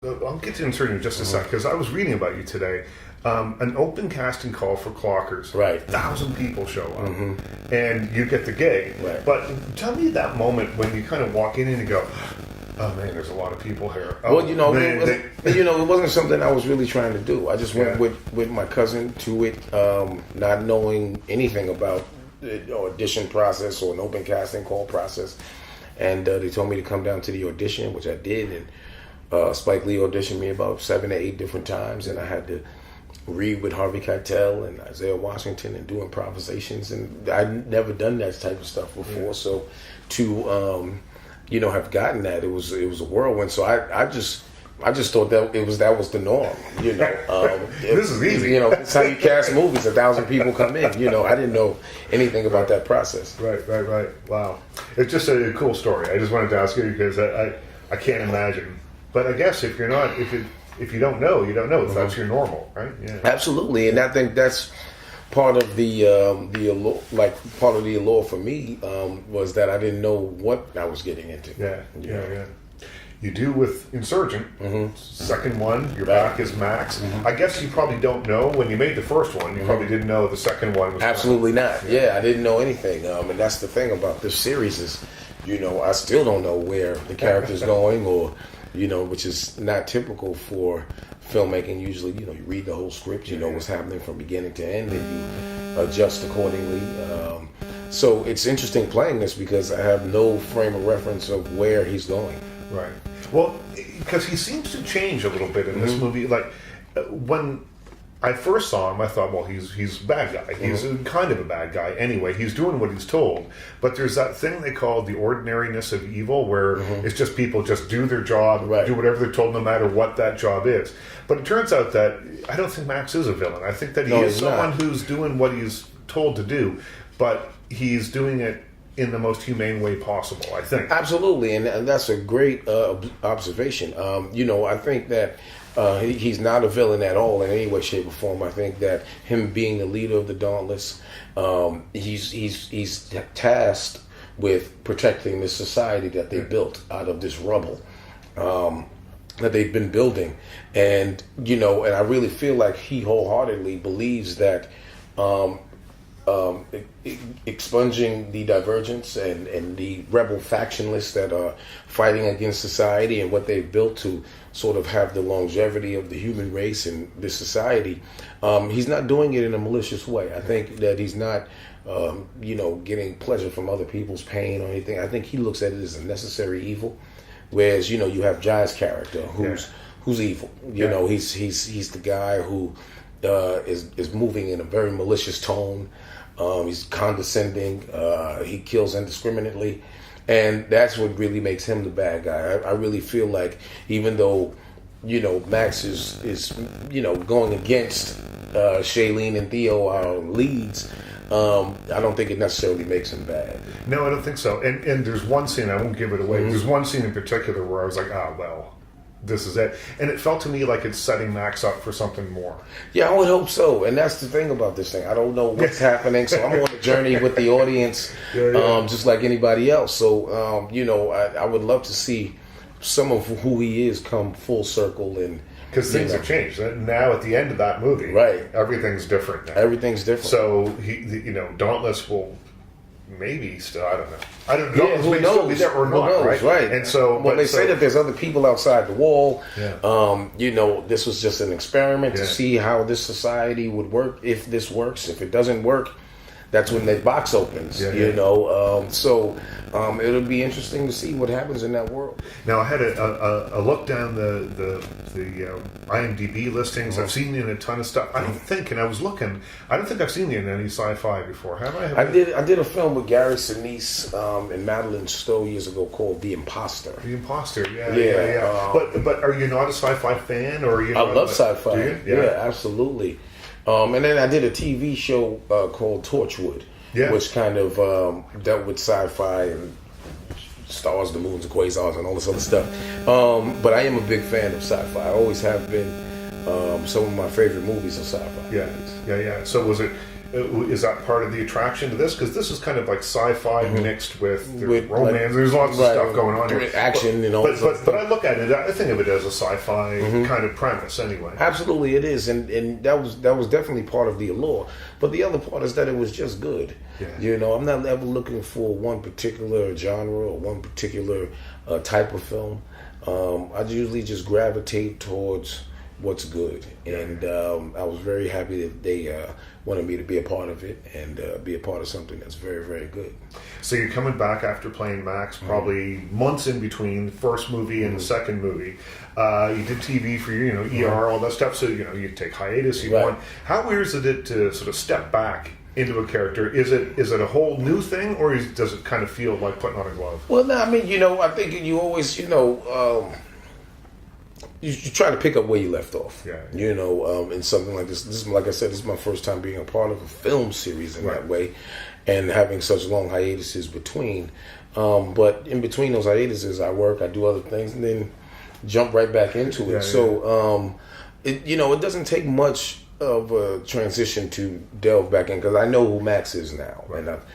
I'll get to Insurgent in just a sec, because I was reading about you today. An open casting call for Clockers. Right. 1,000 people show up. And you get the gig. Right. But tell me that moment when you kind of walk in and you go, oh man, there's a lot of people here. Oh, Well, man, it wasn't something I was really trying to do. I just went Yeah. with my cousin to it, not knowing anything about the audition process or an open casting call process. And they told me to come down to the audition, which I did. And Spike Lee auditioned me about 7 to 8 different times, and I had to read with Harvey Keitel and Isaiah Washington and do improvisations. And I'd never done that type of stuff before, so to have gotten that, it was a whirlwind. So I just thought that was the norm. This is easy. It's how you cast movies. 1,000 people come in. I didn't know anything about that process. Right. Wow. It's just a cool story. I just wanted to ask you because I can't imagine. But I guess if you don't know, you don't know. That's your normal, right? Yeah. Absolutely, and I think that's part of the allure, part of the allure for me was that I didn't know what I was getting into. Yeah. You do with Insurgent, second one, your back is Max. I guess you probably don't know when you made the first one. You probably didn't know the second one was absolutely not. Yeah, I didn't know anything, and that's the thing about this series is, I still don't know where the character's going or. Which is not typical for filmmaking. Usually, you read the whole script, you know what's happening from beginning to end, and you adjust accordingly. So it's interesting playing this because I have no frame of reference of where he's going. Right. Well, because he seems to change a little bit in this movie. Like, when I first saw him, I thought, well, he's a bad guy. He's kind of a bad guy anyway. He's doing what he's told. But there's that thing they call the ordinariness of evil, where it's just people just do their job, do whatever they're told, no matter what that job is. But it turns out that I don't think Max is a villain. I think that he is someone who's doing what he's told to do, but he's doing it in the most humane way possible, I think. Absolutely, and that's a great observation. I think that he's not a villain at all in any way, shape, or form. I think that him being the leader of the Dauntless, he's tasked with protecting this society that they built out of this rubble that they've been building. And, and I really feel like he wholeheartedly believes that expunging the divergence and the rebel factionalists that are fighting against society and what they've built to sort of have the longevity of the human race and this society, he's not doing it in a malicious way. I think that he's not, getting pleasure from other people's pain or anything. I think he looks at it as a necessary evil, whereas, you have Jai's character who's evil. He's the guy who is moving in a very malicious tone. He's condescending. He kills indiscriminately. And that's what really makes him the bad guy. I really feel like even though, Max is going against Shailene and Theo, our leads, I don't think it necessarily makes him bad. No, I don't think so. And there's one scene, I won't give it away, there's one scene in particular where I was like, this is it. And it felt to me like it's setting Max up for something more. Yeah, I would hope so. And that's the thing about this thing. I don't know what's happening, so I'm on a journey with the audience, just like anybody else. So, I would love to see some of who he is come full circle. And because things have changed. Now at the end of that movie, everything's different now. Everything's different. So, Dauntless will... maybe still, I don't know. Yeah, who knows? Still be there or not, right? And so, they say that there's other people outside the wall. Yeah. This was just an experiment to see how this society would work. If this works, if it doesn't work, that's when the box opens. So it'll be interesting to see what happens in that world. Now, I had a look down the IMDb listings. I've seen you in a ton of stuff. I don't think I've seen you in any sci-fi before. Have I? I did a film with Gary Sinise and Madeline Stowe years ago called The Imposter. The Imposter, yeah. But are you not a sci-fi fan, or are you? I love sci-fi. Do you? Yeah, absolutely. And then I did a TV show called Torchwood, which kind of dealt with sci-fi and stars, the moons, the quasars, and all this other stuff. But I am a big fan of sci-fi. I always have been. Some of my favorite movies are sci-fi. Yeah. So was it is that part of the attraction to this? Because this is kind of like sci-fi mixed with romance. Like, there's lots of stuff going on here. Action and all but I look at it, I think of it as a sci-fi kind of premise anyway. Absolutely, it is, and that was definitely part of the allure. But the other part is that it was just good. Yeah. You know, I'm not ever looking for one particular genre or one particular type of film. I usually just gravitate towards what's good, and I was very happy that they wanted me to be a part of it and be a part of something that's very, very good. So you're coming back after playing Max, probably months in between the first movie and the second movie. You did TV for ER, all that stuff. So you take hiatus. How weird is it to sort of step back into a character? Is it a whole new thing, or does it kind of feel like putting on a glove? Well, no, I mean, I think you always, you try to pick up where you left off. Yeah. In something like this. This is, like I said, this is my first time being a part of a film series in that way, and having such long hiatuses between. But in between those hiatuses, I work, I do other things, and then jump right back into it. Yeah, so, it doesn't take much of a transition to delve back in, because I know who Max is now, and I've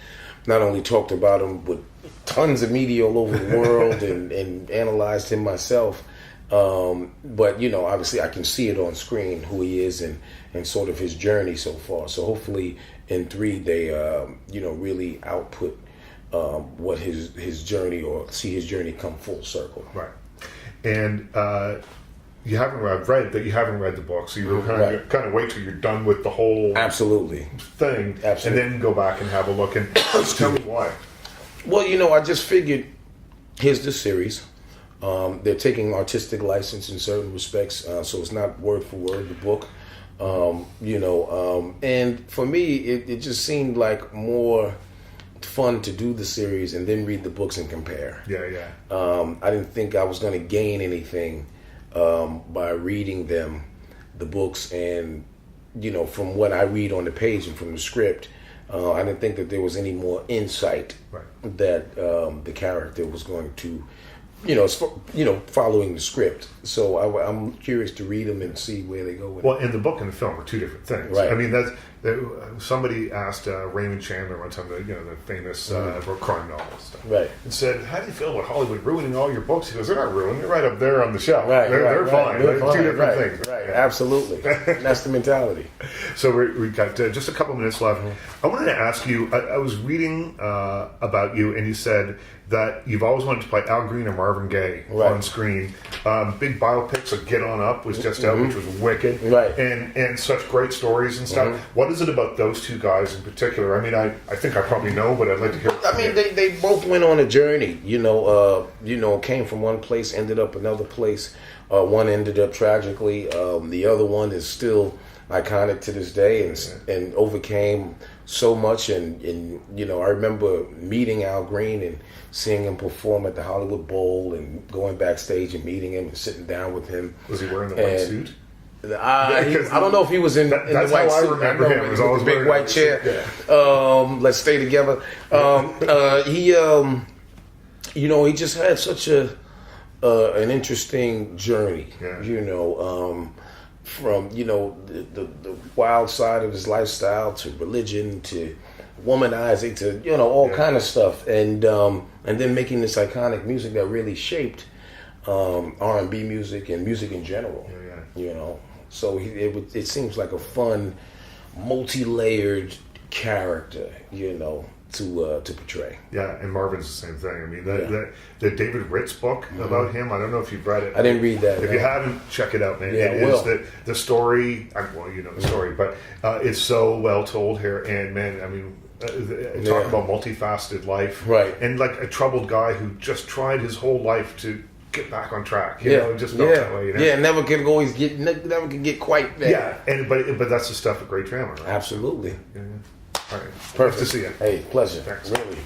not only talked about him with tons of media all over the world and analyzed him myself. But obviously I can see it on screen who he is and sort of his journey so far. So hopefully in 3 they really output what his journey, or see his journey come full circle. Right. And you haven't read the book, so you kind of wait till you're done with the whole thing, and then go back and have a look. And tell me why. Well, I just figured, here's the series. They're taking artistic license in certain respects, so it's not word for word the book. And for me, it just seemed like more fun to do the series and then read the books and compare. I didn't think I was going to gain anything by reading the books, and from what I read on the page and from the script, I didn't think that there was any more insight that the character was going to, following the script. So I'm curious to read them and see where they go with it. And the book and the film are two different things. Right. I mean, somebody asked Raymond Chandler one time, the famous crime novelist, and said, "How do you feel about Hollywood ruining all your books?" He goes, "They're not ruining. They're right up there on the shelf. They're fine. They're two different things." Right. Absolutely. That's the mentality. So we've got just a couple minutes left. I wanted to ask you. I was reading about you, and you said that you've always wanted to play Al Green or Marvin Gaye on screen. Big biopics of Get On Up was just out, which was wicked, and such great stories and stuff. What is it about those two guys in particular? I mean, I think I probably know, but I'd like to hear. I mean, they both went on a journey. Came from one place, ended up another place. One ended up tragically. The other one is still iconic to this day, and overcame so much. And I remember meeting Al Green and seeing him perform at the Hollywood Bowl, and going backstage and meeting him and sitting down with him. Was he wearing the white suit? I don't know if he was in the white suit. I remember him. It was always the big white chair. Let's stay together. He just had such an interesting journey. From the wild side of his lifestyle to religion to womanizing to all kind of stuff, and then making this iconic music that really shaped R&B music and music in general. So it seems like a fun, multi-layered character, to portray. Yeah, and Marvin's the same thing. I mean, the David Ritz book about him, I don't know if you've read it. I didn't read that. If you haven't, check it out, man. Yeah, it is the story, the story, but it's so well told here, and man, I mean, talk about multifaceted life. Right. And like a troubled guy who just tried his whole life to get back on track. It just felt that way. Never could get quite there. Yeah, but that's the stuff of great drama, right? Absolutely. All right. Perfect. Nice to see you. Hey, pleasure. Thanks. Really.